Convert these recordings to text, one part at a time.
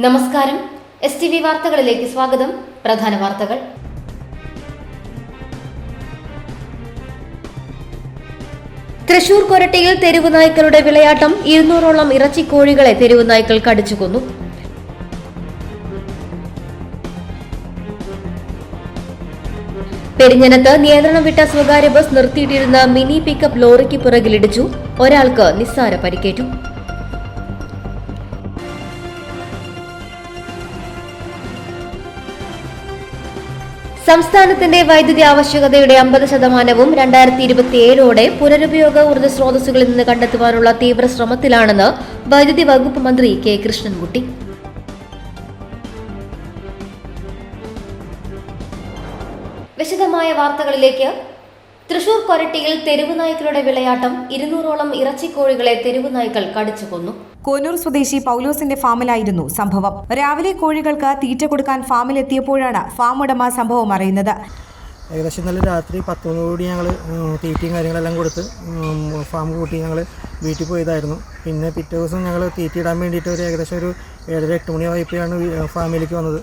നമസ്കാരം. STV വാർത്തകളിലേക്ക് സ്വാഗതം. പ്രധാന വാർത്തകൾ. തൃശൂർ കൊരട്ടിയിൽ തെരുവ് നായ്ക്കളുടെ വിളയാട്ടം. 200ഓളം ഇറച്ചിക്കോഴികളെ തെരുവ് നായ്ക്കൾ കടിച്ചുകൊന്നു. പെരിഞ്ഞനത്ത് നിയന്ത്രണം വിട്ട സ്വകാര്യ ബസ് നിർത്തിയിട്ടിരുന്ന മിനി പിക്കപ്പ് ലോറിക്ക് പിറകിലിടിച്ചു. ഒരാൾക്ക് നിസ്സാര പരിക്കേറ്റു. സംസ്ഥാനത്തിന്റെ വൈദ്യുതി ആവശ്യകതയുടെ 50% 2027ഓടെ പുനരുപയോഗ ഊർജ്ജ സ്രോതസ്സുകളിൽ നിന്ന് കണ്ടെത്തുവാനുള്ള തീവ്ര ശ്രമത്തിലാണെന്ന് വൈദ്യുതി വകുപ്പ് മന്ത്രി കെ കൃഷ്ണൻകുട്ടി. വിശദമായ വാർത്തകളിലേക്ക്. തൃശൂർ കൊരട്ടിയിൽ തെരുവ് നായ്ക്കളുടെ വിളയാട്ടം. 200ഓളം ഇറച്ചിക്കോഴികളെ തെരുവ് നായ്ക്കൾ കടിച്ചുകൊന്നു. കോനൂർ സ്വദേശി പൌലോസിന്റെ ഫാമിലായിരുന്നു സംഭവം. രാവിലെ കോഴികൾക്ക് തീറ്റ കൊടുക്കാൻ ഫാമിലെത്തിയപ്പോഴാണ് ഫാം ഉടമ സംഭവം അറിയുന്നത്. ഏകദേശം ഇന്നലെ രാത്രി 10 മണിയോടെ ഞങ്ങൾ തീറ്റയും കാര്യങ്ങളെല്ലാം കൊടുത്ത് ഫാം കൂട്ടി ഞങ്ങൾ വീട്ടിൽ പോയതായിരുന്നു. പിന്നെ പിറ്റേ ദിവസം ഞങ്ങൾ തീറ്റ ഇടാൻ വേണ്ടിയിട്ട് ഏകദേശം ഒരു 7-8 മണിയായപ്പോഴാണ് ഫാമിലേക്ക് വന്നത്.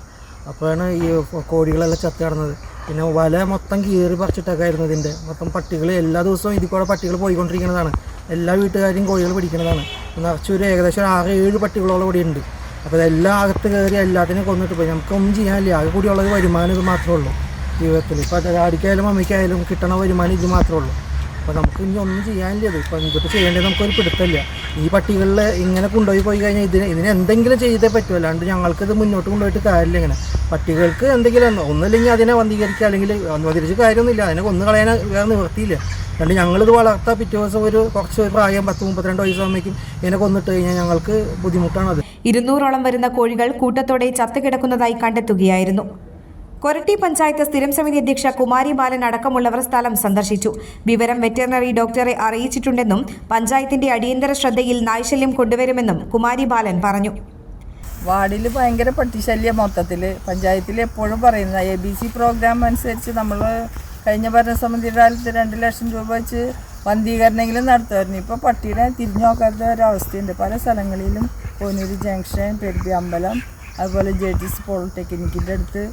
അപ്പോഴാണ് ഈ കോഴികളെല്ലാം ചത്ത് കിടന്നത്. പിന്നെ വല മൊത്തം കീറി പറിച്ചിട്ടൊക്കെയായിരുന്നു ഇതിൻ്റെ. മൊത്തം പട്ടികൾ എല്ലാ ദിവസവും ഇതിൽ കൂടെ പട്ടികൾ പോയിക്കൊണ്ടിരിക്കുന്നതാണ്. എല്ലാ വീട്ടുകാരും കോഴികൾ പിടിക്കുന്നതാണ്. നിറച്ചൊരു ഏകദേശം 6-7 പട്ടികളോളം ഇവിടെ ഉണ്ട്. അപ്പോൾ ഇതെല്ലാം അകത്ത് കയറി എല്ലാത്തിനും കൊന്നിട്ട് പോയി. നമുക്കൊന്നും ചെയ്യാനില്ല. ആകെ കൂടിയുള്ളത് വരുമാനം ഇത് മാത്രമേ ഉള്ളൂ ജീവിതത്തിൽ. ഇപ്പോൾ ഡാഡിക്കായാലും മമ്മിക്കായാലും കിട്ടണ വരുമാനം ഇത് മാത്രമേ ഉള്ളൂ. അപ്പോൾ നമുക്ക് ഇനി ഒന്നും ചെയ്യാനില്ല. ഇത് ഇപ്പോൾ എന്തൊക്കെ ചെയ്യേണ്ടത് നമുക്കൊരു പിടുത്തമില്ല. ഈ പട്ടികളിൽ ഇങ്ങനെ കൊണ്ടുപോയി കഴിഞ്ഞാൽ ഇതിന് എന്തെങ്കിലും ചെയ്തേ പറ്റുമോ, അല്ലാണ്ട് ഞങ്ങൾക്കിത് മുന്നോട്ട് കൊണ്ടുപോയിട്ട് കാര്യമില്ല. ഇങ്ങനെ പട്ടികൾക്ക് എന്തെങ്കിലും ഒന്നുമില്ലെങ്കിൽ അതിനെ വന്ധീകരിക്കുക, അല്ലെങ്കിൽ വന്ധീകരിച്ച് കാര്യമൊന്നുമില്ല. അതിനെ കൊന്നു കളയാൻ വേറെ നിവൃത്തിയില്ല. അതുകൊണ്ട് ഞങ്ങളിത് വളർത്താൻ പിറ്റേ ദിവസം കുറച്ച് പ്രായം 10-32 വയസ്സാകുമ്പോഴേക്കും ഇതിനെ കൊന്നിട്ട് കഴിഞ്ഞാൽ ഞങ്ങൾക്ക് ബുദ്ധിമുട്ടാണത്. 200ഓളം വരുന്ന കോഴികൾ കൂട്ടത്തോടെ ചത്തുകിടക്കുന്നതായി കണ്ടെത്തുകയായിരുന്നു. കൊരട്ടി പഞ്ചായത്ത് സ്ഥിരം സമിതി അധ്യക്ഷ കുമാരി ബാലൻ അടക്കമുള്ളവർ സ്ഥലം സന്ദർശിച്ചു. വിവരം വെറ്ററിനറി ഡോക്ടറെ അറിയിച്ചിട്ടുണ്ടെന്നും പഞ്ചായത്തിന്റെ അടിയന്തര ശ്രദ്ധയിൽ നായ്ശല്യം കൊണ്ടുവരുമെന്നും കുമാരി ബാലൻ പറഞ്ഞു. വാർഡിൽ ഭയങ്കര പട്ടിശല്യം മൊത്തത്തിൽ. പഞ്ചായത്തിൽ എപ്പോഴും പറയുന്നത് ABC പ്രോഗ്രാം അനുസരിച്ച് നമ്മൾ കഴിഞ്ഞ ഭരണസമിതിയുടെ കാലത്ത് 2 ലക്ഷം രൂപ വെച്ച് വന്ധീകരണമെങ്കിലും നടത്തുമായിരുന്നു. ഇപ്പോൾ പട്ടിയെ തിരിഞ്ഞു നോക്കാത്ത ഒരവസ്ഥയുണ്ട്. പല സ്ഥലങ്ങളിലും കോനൂര് ജംഗ്ഷൻ, പെരുമ്പി അമ്പലം, അതുപോലെ JTC പോളിടെക്നിക്കിൻ്റെ അടുത്ത്,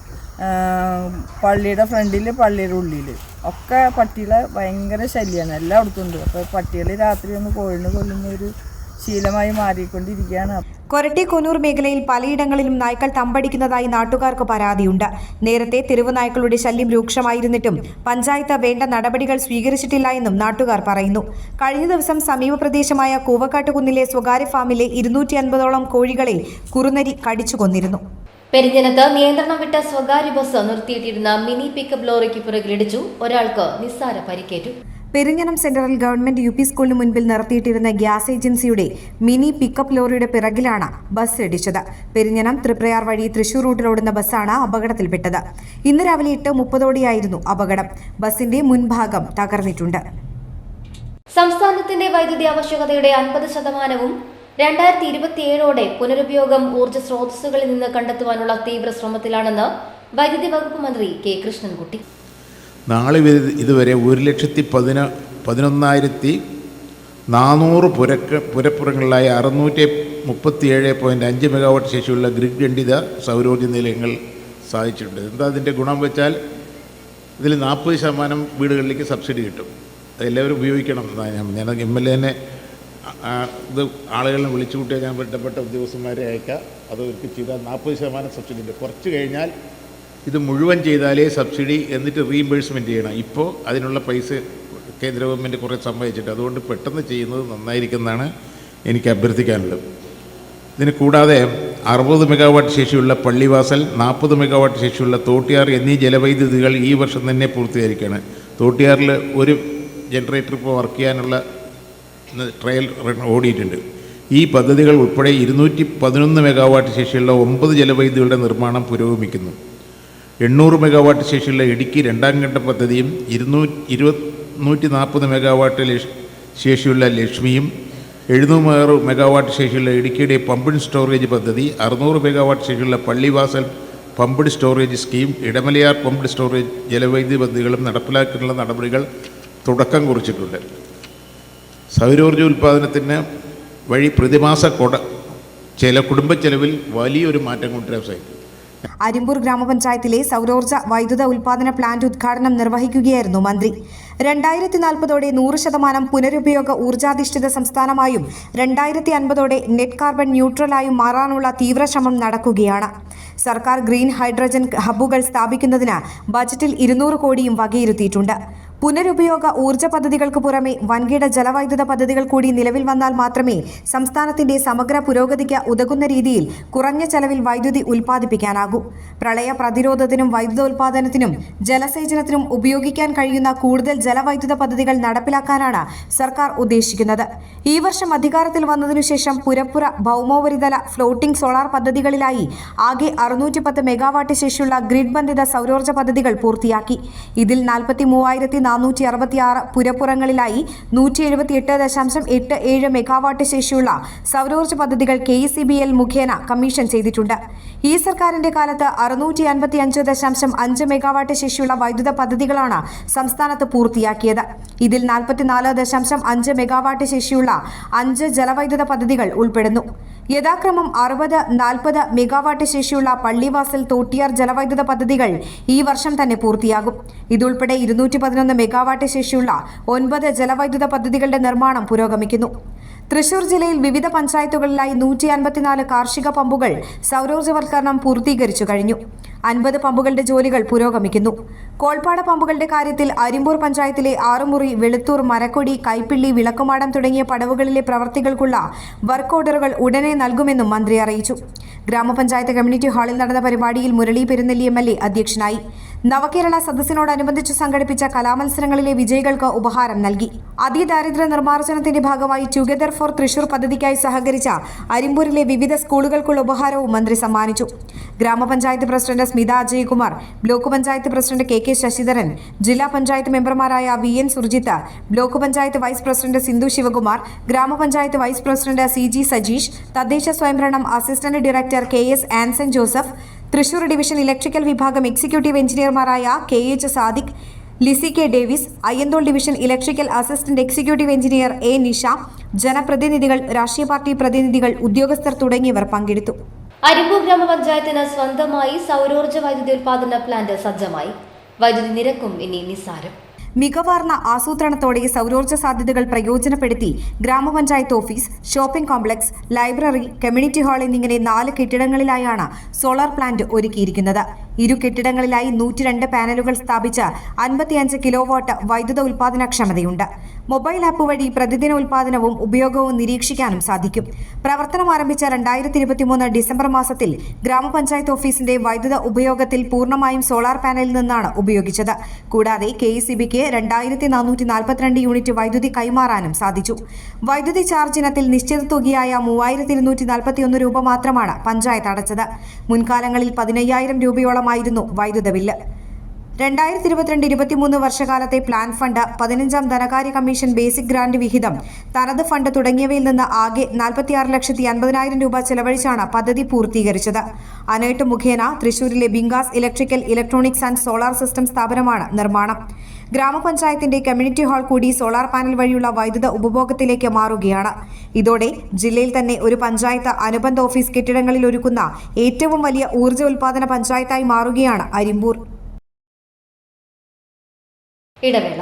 പള്ളിയുടെ ഫ്രണ്ടിൽ, പള്ളിയുടെ ഉള്ളിൽ ഒക്കെ പട്ടികളെ ഭയങ്കര ശല്യമാണ്. എല്ലായിടത്തും ഉണ്ട്. അപ്പോൾ പട്ടികൾ രാത്രി ഒന്ന് കോഴിനെ കൊല്ലുന്ന ഒരു ശീലമായി മാറിക്കൊണ്ടിരിക്കുകയാണ്. കൊരട്ടി കൊനൂർ മേഖലയിൽ പലയിടങ്ങളിലും നായ്ക്കൾ തമ്പടിക്കുന്നതായി നാട്ടുകാർക്ക് പരാതിയുണ്ട്. നേരത്തെ തെരുവ് നായ്ക്കളുടെ ശല്യം രൂക്ഷമായിരുന്നിട്ടും പഞ്ചായത്ത് വേണ്ട നടപടികൾ സ്വീകരിച്ചിട്ടില്ല എന്നും നാട്ടുകാർ പറയുന്നു. കഴിഞ്ഞ ദിവസം സമീപ പ്രദേശമായ കൂവക്കാട്ടുകുന്നിലെ സ്വകാര്യ ഫാമിലെ 250ഓളം കോഴികളെ കുറുനരി കടിച്ചു കൊന്നിരുന്നു. പെരിഞ്ഞനത്ത് നിയന്ത്രണം വിട്ട സ്വകാര്യ ബസ് നിർത്തിയിട്ടിരുന്ന മിനി പിക്കപ്പ് ലോറിക്ക് പിറകിലിടിച്ചു. ഒരാൾക്ക് നിസ്സാര പരിക്കേറ്റു. പെരിഞ്ഞനം സെന്ററിൽ ഗവൺമെന്റ് UP സ്കൂളിന് മുൻപിൽ നിർത്തിയിട്ടിരുന്ന ഗ്യാസ് ഏജൻസിയുടെ മിനി പിക്കപ്പ് ലോറിയുടെ പിറകിലാണ് ബസ് ഇടിച്ചത്. പെരിഞ്ഞനം തൃപ്രയാർ വഴി തൃശൂർ റൂട്ടിലോടുന്ന ബസ്സാണ് അപകടത്തിൽപ്പെട്ടത്. ഇന്ന് രാവിലെ 8:30ഓടെയായിരുന്നു അപകടം. ബസിന്റെ മുൻഭാഗം തകർന്നിട്ടുണ്ട്. സംസ്ഥാനത്തിന്റെ വൈദ്യുതി ആവശ്യകതയുടെ 50% 2027ഓടെ പുനരുപയോഗം ഊർജ്ജ സ്രോതസ്സുകളിൽ നിന്ന് കണ്ടെത്തുവാനുള്ള തീവ്ര ശ്രമത്തിലാണെന്ന് വൈദ്യുതി വകുപ്പ് മന്ത്രി കെ കൃഷ്ണൻകുട്ടി. നാളെ ഇതുവരെ 1,11,400 പുരപ്പുറങ്ങളിലായ 637.5 മെഗാവാട്ട് ശേഷിയുള്ള ഗ്രിഡ് ഖണ്ഡിത സൗരോർജ്ജ നിലയങ്ങൾ സാധിച്ചിട്ടുണ്ട്. എന്താ അതിൻ്റെ ഗുണം വെച്ചാൽ ഇതിൽ 40% വീടുകളിലേക്ക് സബ്സിഡി കിട്ടും. അതെല്ലാവരും ഉപയോഗിക്കണം. ഞാൻ MLA തന്നെ ഇത് ആളുകളെ വിളിച്ചു കൂട്ടിയാൽ ഞാൻ ബന്ധപ്പെട്ട ഉദ്യോഗസ്ഥന്മാരെ അയക്കാം. അതൊക്കെ ചെയ്താൽ 40% സബ്സിഡി ഉണ്ട്. കുറച്ച് കഴിഞ്ഞാൽ ഇത് മുഴുവൻ ചെയ്താലേ സബ്സിഡി, എന്നിട്ട് റീഇംബേഴ്സ്മെൻറ്റ് ചെയ്യണം. ഇപ്പോൾ അതിനുള്ള പൈസ കേന്ദ്ര ഗവൺമെൻറ് കുറേ സമ്മതിച്ചിട്ട്, അതുകൊണ്ട് പെട്ടെന്ന് ചെയ്യുന്നത് നന്നായിരിക്കുമെന്നാണ് എനിക്ക് അഭ്യർത്ഥിക്കാനുള്ളത്. ഇതിന് കൂടാതെ 60 മെഗാവാട്ട് ശേഷിയുള്ള പള്ളിവാസൽ, 40 മെഗാവാട്ട് ശേഷിയുള്ള തോട്ടിയാർ എന്നീ ജലവൈദ്യുതികൾ ഈ വർഷം തന്നെ പൂർത്തീകരിക്കുകയാണ്. തോട്ടിയാറിൽ ഒരു ജനറേറ്റർ ഇപ്പോൾ വർക്ക് ചെയ്യാനുള്ള ട്രയൽ റൺ ഓടിയിട്ടുണ്ട്. ഈ പദ്ധതികൾ ഉൾപ്പെടെ 211 മെഗാവാട്ട് ശേഷിയുള്ള 9 ജലവൈദ്യുതികളുടെ നിർമ്മാണം പുരോഗമിക്കുന്നു. 800 മെഗാവാട്ട് ശേഷിയുള്ള ഇടുക്കി 2ാം ഘട്ട പദ്ധതിയും 140 മെഗാവാട്ട് ശേഷിയുള്ള ലക്ഷ്മിയും, 700 മെഗാവാട്ട് ശേഷിയുള്ള ഇടുക്കിയുടെ പമ്പ്ഡ് സ്റ്റോറേജ് പദ്ധതി, 600 മെഗാവാട്ട് ശേഷിയുള്ള Pallivasal pumped storage scheme, Idamalayar pumped storage ജലവൈദ്യുതി പദ്ധതികളും നടപ്പിലാക്കാനുള്ള നടപടികൾ തുടക്കം കുറിച്ചിട്ടുണ്ട്. സൗരോർജ്ജ ഉൽപ്പാദനത്തിന് വഴി പ്രതിമാസ കുടുംബ ചെലവിൽ വലിയൊരു മാറ്റം കൊണ്ടുവരാൻ സാധിക്കും. അരിമ്പൂർ ഗ്രാമപഞ്ചായത്തിലെ സൗരോർജ്ജ വൈദ്യുത ഉൽപാദന പ്ലാന്റ് ഉദ്ഘാടനം നിർവഹിക്കുകയായിരുന്നു മന്ത്രി. 2040 100% പുനരുപയോഗ ഊർജാധിഷ്ഠിത സംസ്ഥാനമായും 2050 നെറ്റ് കാർബൺ ന്യൂട്രലായും മാറാനുള്ള തീവ്രശ്രമം നടക്കുകയാണ്. സർക്കാർ ഗ്രീൻ ഹൈഡ്രജൻ ഹബ്ബുകൾ സ്ഥാപിക്കുന്നതിന് ബജറ്റിൽ 200 കോടിയും വകയിരുത്തിയിട്ടുണ്ട്. പുനരുപയോഗ ഊർജ്ജ പദ്ധതികൾക്ക് പുറമെ വൻകിട ജലവൈദ്യുത പദ്ധതികൾ കൂടി നിലവിൽ വന്നാൽ മാത്രമേ സംസ്ഥാനത്തിന്റെ സമഗ്ര പുരോഗതിക്ക് ഉതകുന്ന രീതിയിൽ കുറഞ്ഞ ചെലവിൽ വൈദ്യുതി ഉൽപ്പാദിപ്പിക്കാനാകൂ. പ്രളയ പ്രതിരോധത്തിനും വൈദ്യുതോൽപാദനത്തിനും ജലസേചനത്തിനും ഉപയോഗിക്കാൻ കഴിയുന്ന കൂടുതൽ ജലവൈദ്യുത പദ്ധതികൾ നടപ്പിലാക്കാനാണ് സർക്കാർ ഉദ്ദേശിക്കുന്നത്. ഈ വർഷം അധികാരത്തിൽ വന്നതിനുശേഷം പുരപ്പുറ ഭൗമോപരിതല ഫ്ലോട്ടിംഗ് സോളാർ പദ്ധതികളിലായി ആകെ 610 മെഗാവാട്ട് ശേഷിയുള്ള ഗ്രിഡ് ബന്ധിത സൗരോർജ്ജ പദ്ധതികൾ പൂർത്തിയാക്കി. ഇതിൽ 43,466 പുരപ്പുറങ്ങളിലായി 178.87 മെഗാവാട്ട് ശേഷിയുള്ള സൗരോർജ്ജ പദ്ധതികൾ KECBL മുഖേന കമ്മീഷൻ ചെയ്തിട്ടുണ്ട്. ഈ സർക്കാരിന്റെ കാലത്ത് 655.5 മെഗാവാട്ട് ശേഷിയുള്ള വൈദ്യുത പദ്ധതികളാണ് സംസ്ഥാനത്ത് പൂർത്തിയാക്കിയത്. ഇതിൽ 44.5 മെഗാവാട്ട് ശേഷിയുള്ള 5 ജലവൈദ്യുത പദ്ധതികൾ ഉൾപ്പെടുന്നു. യഥാക്രമം 60-40 മെഗാവാട്ട് ശേഷിയുള്ള പള്ളിവാസൽ തോട്ടിയാർ ജലവൈദ്യുത പദ്ധതികൾ ഈ വർഷം തന്നെ പൂർത്തിയാകും. ഇതുൾപ്പെടെ 211 മെഗാവാട്ട് ശേഷിയുള്ള 9 ജലവൈദ്യുത പദ്ധതികളുടെ നിർമ്മാണം പുരോഗമിക്കുന്നു. തൃശൂർ ജില്ലയിൽ വിവിധ പഞ്ചായത്തുകളിലായി 154 കാർഷിക പമ്പുകൾ സൗരോർജ്ജവൽക്കരണം പൂർത്തീകരിച്ചു കഴിഞ്ഞു. 50 പമ്പുകളുടെ ജോലികൾ പുരോഗമിക്കുന്നു. കോൾപ്പാട പമ്പുകളുടെ കാര്യത്തിൽ അരിമ്പൂർ പഞ്ചായത്തിലെ ആറുമുറി, വെളുത്തൂർ, മരക്കൊടി, കൈപ്പിള്ളി, വിളക്കുമാടം തുടങ്ങിയ പടവുകളിലെ പ്രവർത്തികൾക്കുള്ള വർക്ക് ഓർഡറുകൾ ഉടനെ നൽകുമെന്നും മന്ത്രി അറിയിച്ചു. ഗ്രാമപഞ്ചായത്ത് കമ്മ്യൂണിറ്റി ഹാളിൽ നടന്ന പരിപാടിയിൽ മുരളി പെരുന്നെല്ലി MLA അധ്യക്ഷനായി. നവകേരള സദസ്സിനോടനുബന്ധിച്ച് സംഘടിപ്പിച്ച കലാമത്സരങ്ങളിലെ വിജയികൾക്ക് ഉപഹാരം നൽകി. അതിദാരിദ്ര്യ നിർമ്മാർജ്ജനത്തിന്റെ ഭാഗമായി ടുഗദർ ഫോർ തൃശൂർ പദ്ധതിക്കായി സഹകരിച്ച അരിമ്പൂരിലെ വിവിധ സ്കൂളുകൾക്കുള്ള ഉപഹാരവും മന്ത്രി സമ്മാനിച്ചു. ഗ്രാമപഞ്ചായത്ത് president Smitha Ajaykumar, block panchayat president KK Sasidharan, ജില്ലാ പഞ്ചായത്ത് മെമ്പർമാരായ VN Surjith, block panchayat vice president Sindhu Sivakumar, ഗ്രാമപഞ്ചായത്ത് വൈസ് പ്രസിഡന്റ് CG സജീഷ്, തദ്ദേശ സ്വയംഭരണം assistant director KS Anson Joseph, Thrissur division electrical വിഭാഗം എക്സിക്യൂട്ടീവ് എഞ്ചിനീയർമാരായ KH Sadiq, Lizzy K Davis, Ayyanthol division electrical assistant executive engineer A Nisha, ജനപ്രതിനിധികൾ, രാഷ്ട്രീയ പാർട്ടി പ്രതിനിധികൾ, ഉദ്യോഗസ്ഥർ തുടങ്ങിയവർ പങ്കെടുത്തു. അരിമ്പൂർ ഗ്രാമപഞ്ചായത്തിന് സ്വന്തമായി സൗരോർജ്ജ വൈദ്യുതി ഉൽപാദന പ്ലാന്റ് സജ്ജമായി. വൈദ്യുതി നിരക്കും ഇനി നിസ്സാരം. മികവാർന്ന ആസൂത്രണത്തോടെ സൗരോർജ്ജ സാധ്യതകൾ പ്രയോജനപ്പെടുത്തി ഗ്രാമപഞ്ചായത്ത് office, shopping complex, library, community hall എന്നിങ്ങനെ 4 കെട്ടിടങ്ങളിലായാണ് സോളാർ പ്ലാന്റ് ഒരുക്കിയിരിക്കുന്നത്. ഇരു കെട്ടിടങ്ങളിലായി 102 പാനലുകൾ സ്ഥാപിച്ച് 55 കിലോവാട്ട് വൈദ്യുത ഉൽപാദനക്ഷമതയുണ്ട്. മൊബൈൽ ആപ്പ് വഴി പ്രതിദിന ഉൽപാദനവും ഉപയോഗവും നിരീക്ഷിക്കാനും സാധിക്കും. പ്രവർത്തനം ആരംഭിച്ച 2023 ഡിസംബർ മാസത്തിൽ ഗ്രാമപഞ്ചായത്ത് ഓഫീസിന്റെ വൈദ്യുത ഉപയോഗത്തിൽ പൂർണ്ണമായും സോളാർ പാനലിൽ നിന്നാണ് ഉപയോഗിച്ചത്. കൂടാതെ KECBക്ക് 2442 യൂണിറ്റ് വൈദ്യുതി കൈമാറാനും സാധിച്ചു. വൈദ്യുതി ചാർജ് ഇനത്തിൽ നിശ്ചിത തുകയായ 3241 രൂപ മാത്രമാണ് പഞ്ചായത്ത് അടച്ചത്. മുൻകാലങ്ങളിൽ 15,000 രൂപയോളമായിരുന്നു വൈദ്യുത ബില്ല്. 2022-23 വർഷകാലത്തെ പ്ലാൻ ഫണ്ട്, 15ാം ധനകാര്യ കമ്മീഷൻ ബേസിക് ഗ്രാന്റ് വിഹിതം, തനത് ഫണ്ട് തുടങ്ങിയവയിൽ നിന്ന് ആകെ 46,50,000 രൂപ ചെലവഴിച്ചാണ് പദ്ധതി പൂർത്തീകരിച്ചത്. അനേട്ട് മുഖേന തൃശൂരിലെ Binkas electrical, electronics and solar system സ്ഥാപനമാണ് നിർമ്മാണം. ഗ്രാമപഞ്ചായത്തിന്റെ കമ്മ്യൂണിറ്റി ഹാൾ കൂടി സോളാർ പാനൽ വഴിയുള്ള വൈദ്യുത ഉപഭോഗത്തിലേക്ക് മാറുകയാണ്. ഇതോടെ ജില്ലയിൽ തന്നെ ഒരു പഞ്ചായത്ത് അനുബന്ധ ഓഫീസ് കെട്ടിടങ്ങളിൽ ഒരുക്കുന്ന ഏറ്റവും വലിയ ഊർജ്ജ ഉൽപാദന പഞ്ചായത്തായി മാറുകയാണ് അരിമ്പൂർ. ഇടവേള.